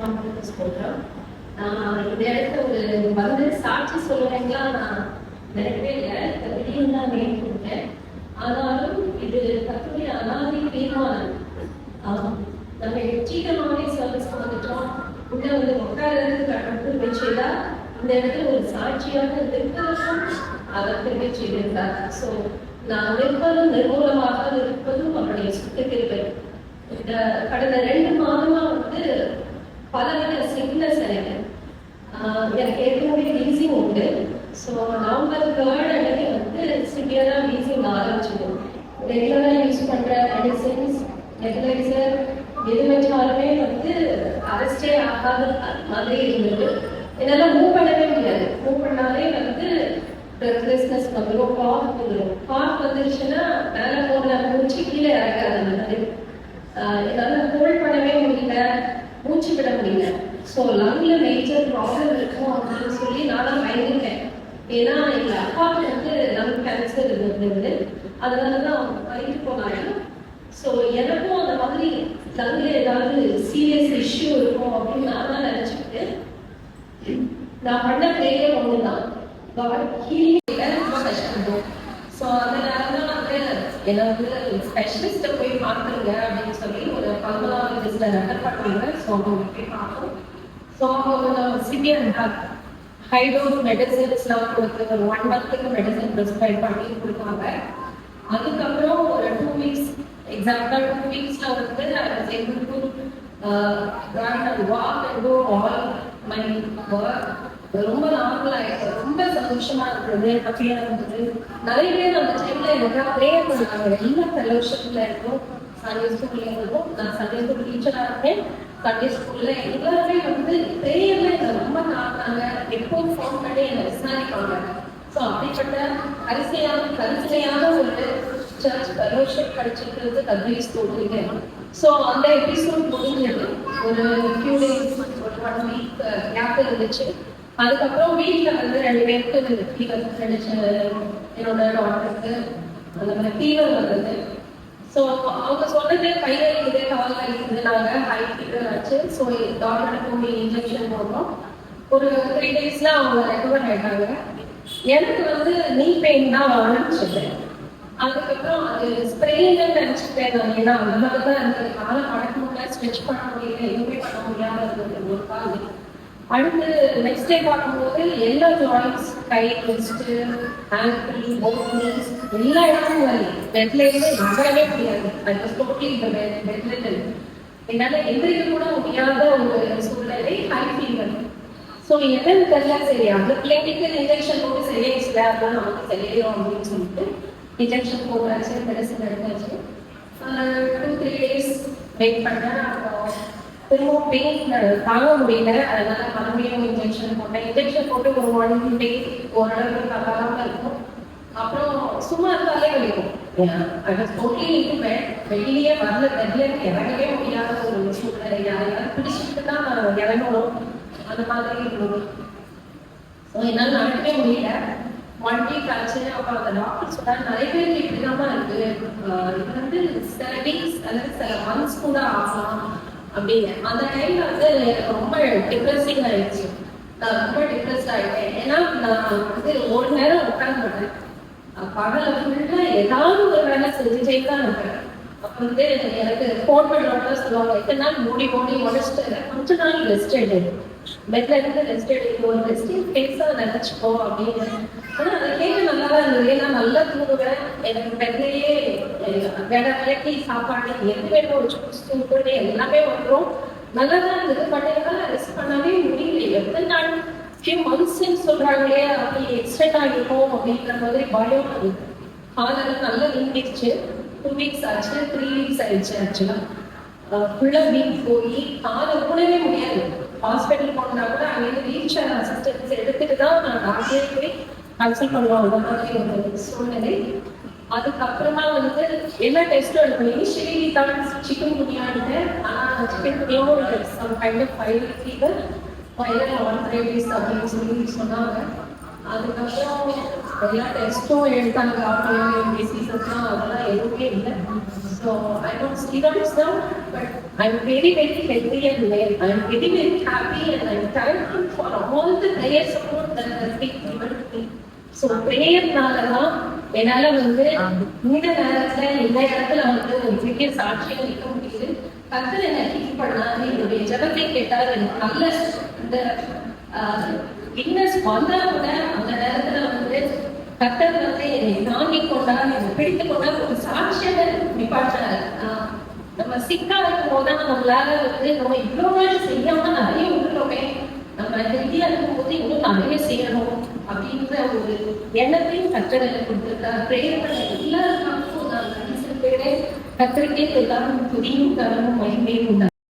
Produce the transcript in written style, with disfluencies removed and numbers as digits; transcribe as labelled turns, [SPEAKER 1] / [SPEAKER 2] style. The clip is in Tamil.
[SPEAKER 1] சொல்றேன். இந்த இடத்துல ஒரு வந்து சாட்சி சொல்லுவேங்களா நான் நினைக்கவே இல்லை. திடீர்னு தான் நேம் கொடுத்தேன். ஆனாலும் இது கத்துடைய அனாதி தீர்மானம். நம்ம சீக்கிரமாவே சர்வீஸ் வந்துட்டோம். உள்ள வந்து உட்காரதுக்கு அடுத்து வச்சுதா இந்த இடத்துல ஒரு சாட்சியாக இருக்கிறதும் அவர் தெரிவி செய்திருந்தார். ஸோ நான் நிற்பதும் நிர்மூலமாக இருப்பதும் அவருடைய சுத்தத்திற்கு இந்த கடந்த 2 மாதமா வந்து பலவித சிக்னஸ் எனக்கு ஏற்கனவே வீசிங் உண்டு. ஸோ நவம்பர் 3 அன்னைக்கு வந்து சிவியரா வீசிங் ஆரம்பிச்சது. ரெகுலராக யூஸ் பண்ற மெடிசின்ஸ் நெபுலைசர் எது வச்சாலுமே வந்து அரெஸ்டே ஆகாத மாதிரி இருந்தது. என்னால் மூவ் பண்ணவே முடியாது. மூவ் பண்ணாலே வந்து பிரெத்லெஸ்னஸ் வந்துடும், காஃப் வந்துடும். காஃப் வந்துருச்சுன்னா மேலே போன மூச்சு கீழே இறக்காது. அந்த மாதிரி என்னால் ஹோல்ட் பண்ணவே முடியல, மூச்சு விட முடியல. ஸோ லங்ல மேஜர் ப்ராப்ளம் இருக்கும் அப்படின்னு சொல்லி நானும் பயந்துட்டேன். ஏன்னா எங்கள் அப்பாவுக்கு வந்து லங் கேன்சர் இருந்தது. அதனால தான் அவங்க பண்ணிட்டு போனாங்க. ஸோ எனக்கும் அந்த மாதிரி லங்ல ஏதாவது சீரியஸ் இஷ்யூ இருக்கும் அப்படின்னு நான் தான் நினச்சிக்கிட்டு நான் பண்ண ப்ரேயர் ஒன்று தான், ஹீலிங் ரொம்ப கஷ்டப்படும். ஸோ அதனால தான் வந்து என்னை வந்து ஸ்பெஷலிஸ்ட்டை போய் பார்த்துருங்க அப்படின்னு சொல்லி ஒரு பல்மனாலஜிஸ்ட்டை ரெஃபர் பண்ணுவாங்க. ஸோ அவங்க போய் பார்ப்போம். ஸோ அவங்க சிவியர் ஹைடோஸ் மெடிசன்ஸ்லாம் கொடுத்து ஒரு 1 மந்த்துக்கு மெடிசன் ப்ரிஸ்கிரைப் பண்ணி கொடுத்தாங்க. அதுக்கப்புறம் ஒரு 2 வீக்ஸ், எக்ஸாக்டாக 2 வீக்ஸில் வந்து I was able to run and walk and do all my work. ரொம்ப நார்மல் ஆயிடுச்சு. ரொம்ப சந்தோஷமா இருந்தது, ஹாப்பியா இருந்தது. நிறைய பேர் அந்த டைம்ல எனக்கு ப்ரேயர் பண்ணாங்க. எல்லா ஃபெலோஷிப்ல இருந்தோம், சண்டே ஸ்கூல்ல இருந்தோம். நான் சண்டே ஸ்கூல் டீச்சரா இருக்கேன். சண்டே ஸ்கூல்ல எல்லாருமே வந்து ப்ரேயர்ல என்னை ரொம்ப காட்டினாங்க. எப்போ ஃபோன் பண்ணி என்னை விசாரிப்பாங்க. ஸோ அப்படிப்பட்ட கரிசனையான ஒரு சர்ச் ஃபெலோஷிப் கிடைச்சிருக்கிறது கல்வி ஸ்கூலுக்கு. ஸோ அந்த எபிசோட் முடிஞ்சது. ஒரு ஃபியூ டேஸ், ஒரு 1 வீக் கேப் இருந்துச்சு. அதுக்கப்புறம் வீட்டில் வந்து 2 பேருக்கு ஃபீவர் கிடைச்சு, என்னோட டாக்டருக்கு அந்த மாதிரி ஃபீவர் வந்தது. ஸோ அவங்க சொன்னது கையில் இருக்குது, காலில் இருக்குது, நாங்கள் ஹை ஃபீவர் ஆச்சு. ஸோ டாக்டர்கிட்ட போய் இன்ஜெக்ஷன் போடுறோம். ஒரு 3 டேஸில் அவங்க ரெக்கவர் ஆகிட்டாங்க. எனக்கு வந்து நீ பெயின் தான் ஆரம்பிச்சது. அதுக்கப்புறம் அது ஸ்ப்ரெயின்னு நினச்சிட்டேன் நான். ஏன்னா அந்த மாதிரி தான் இருந்தது. காலை மடக்க முடியல, ஸ்ட்ரெச் பண்ண முடியல, எதுவுமே பண்ண முடியாத இருந்தது ஒரு கால். அடுத்து நெக்ஸ்ட் டே பார்க்கும்போது எல்லா ஜாயின்ட்ஸ், கை, ரிஸ்ட்டு, ஆங்கிள், போன்ஸ் எல்லா இடமும் வலி. பெட்லேயே நகரவே முடியாது. அது டோட்டலி இந்த பெட்ல என்னால் எந்திரிக்க கூட முடியாத ஒரு சூழ்நிலை, ஹை ஃபீவர். ஸோ என்னன்னு தெரியல. சரி, அந்த பிள்ளைங்களுக்கு இன்ஜெக்ஷன் போட்டு சரியாயிடுச்சுல, அதெல்லாம் நமக்கு சரியாயிடும் அப்படின்னு சொல்லிட்டு இன்ஜெக்ஷன் போட்டாச்சு, மெடிசன் எடுத்தாச்சு. 2-3 டேஸ் வெயிட் பண்ணேன். அப்புறம் திரும்ப பெயின் தாங்க முடியல. அதனால மறுபடியும் இன்ஜெக்ஷன் போட்டேன். இன்ஜெக்ஷன் போட்டு ஒரு 1 டே ஓரளவுக்கு நல்லாதான் இருக்கும். அப்புறம் சும்மா இருந்தாலே வலிக்கும். வெளியே வரல, தெரியல, இறங்கவே முடியாத ஒரு சூழ்நிலை. யாரையாவது பிடிச்சிட்டு தான் இறங்கணும், அந்த மாதிரி இருந்தது. ஸோ என்னால் நடக்கவே முடியல. 1 வீக் ஆச்சு. அப்போ அந்த டாக்டர் சொன்னாங்க, நிறைய பேருக்கு இப்படிதான் இருக்கு, இது வந்து சில வீக்ஸ் அல்லது சில மந்த்ஸ் கூட ஆகலாம் அப்படின்னு. அந்த டைம்ல வந்து எனக்கு ரொம்ப டிப்ரெஸிங் ஆயிடுச்சு. நான் ரொம்ப டிப்ரெஸ்ட் ஆகிட்டேன். ஏன்னா நான் வந்து ஒரு நேரம் உட்கார்ந்து மாட்டேன். பகல ஃபுல்லா ஏதாவது ஒரு வேலை செஞ்சுட்டே தான் இருப்பேன். அப்போ வந்து எனக்கு ஃபோன் பண்ணுறவங்க சொல்லுவாங்க, இத்தனை நாள் மூடி உடச்சிட்டு கொஞ்ச நாள் ரெஸ்ட் எடு, பெட்ல இருந்து ரெஸ்ட் எடுத்து ஒரு ரெஸ்டிங் ஃபேஸாக நினச்சிப்போ அப்படின்னு. ஆனால் அதை கேட்க நல்லா தான் இருந்தது. ஏன்னா நல்லா தூங்குவேன். எனக்கு பெட்லேயே விளக்கி சாப்பாடு எது வேணும், ஒரு சூஸ் தூங்குறது எல்லாமே வந்துடும். நல்லா தான் இருந்தது. பட் என்னால் ரெஸ்ட் பண்ணவே முடியல. எத்தனை நாள், ஃபியூ மந்த்ஸ்ன்னு சொல்கிறாங்களே, அப்படி எக்ஸ்டெண்ட் ஆகிருக்கும் அப்படின்ற மாதிரி பயம் இருந்தது. காலையில் நல்லா நீங்கிடுச்சு. 2 வீக்ஸ் ஆச்சு, 3 வீக்ஸ் ஆயிடுச்சு. ஆக்சுவலாக ஃபுல்லாக வீக் போய் காலை ஊனவே முடியாது. ஹாஸ்பிட்டல் போனா கூட அங்கேருந்து வீல் சேர் அசிஸ்டன்ஸ் எடுத்துட்டு தான் நான் டாக்டரே போய் கன்சல்ட் பண்ணுவோம். அந்த மாதிரி ஒரு சூழ்நிலை. அதுக்கப்புறமா வந்து எல்லா டெஸ்ட்டும் எடுக்கணும். இனிஷியலி தான் சிக்கன் குனியான்னு, ஆனால் சிக்கன் குனியாவும் some kind of fever, 1-3 days அப்படின்னு சொல்லி சொன்னாங்க. அதுக்கப்புறம் எல்லா டெஸ்ட்டும் எடுத்தாங்க. டிசீசஸ்லாம் அதெல்லாம் எதுவுமே இல்லை. So I don't see them now, but I'm very, very healthy and well. I'm very, very happy and I'm thankful for all the prayer support that has been given to me. So பிரேயர்னாலதான் என்னால வந்து இந்த நேரத்துல இந்த இடத்துல வந்து ஒரு பெரிய சாட்சியம் இருக்க முடியுது. கர்த்தர் என்ன ஹீல் பண்ணாரு, என்னுடைய ஜெபத்தை கேட்டாரு. எனக்கு நல்ல இந்த விட்னஸ் வந்தா கூட அந்த நேரத்துல வந்து கர்த்தர் வந்து என்னை தாங்கி கொண்டார், என்னை பிடித்து கொண்டார், ஒரு சாட்சியத்தை நிப்பாட்டினாரு. நம்ம சிக்கா இருக்கும் போதுதான் நம்மளால வந்து நம்ம இவ்வளவு நாள் செய்யாம நிறைய விட்டுட்டோமே, நம்ம ஹெல்த்தியா இருக்கும் போது இன்னும் நிறைய செய்யணும் அப்படின்ற ஒரு எண்ணத்தையும் கர்த்தர் கொடுத்திருக்கார். பிரேயர் பண்ண எல்லாருக்கும் நான் கடைசி பேரே கர்த்தருக்கே எல்லாரும் துதியும் தரணும் மகிமையும் உண்டாகும்.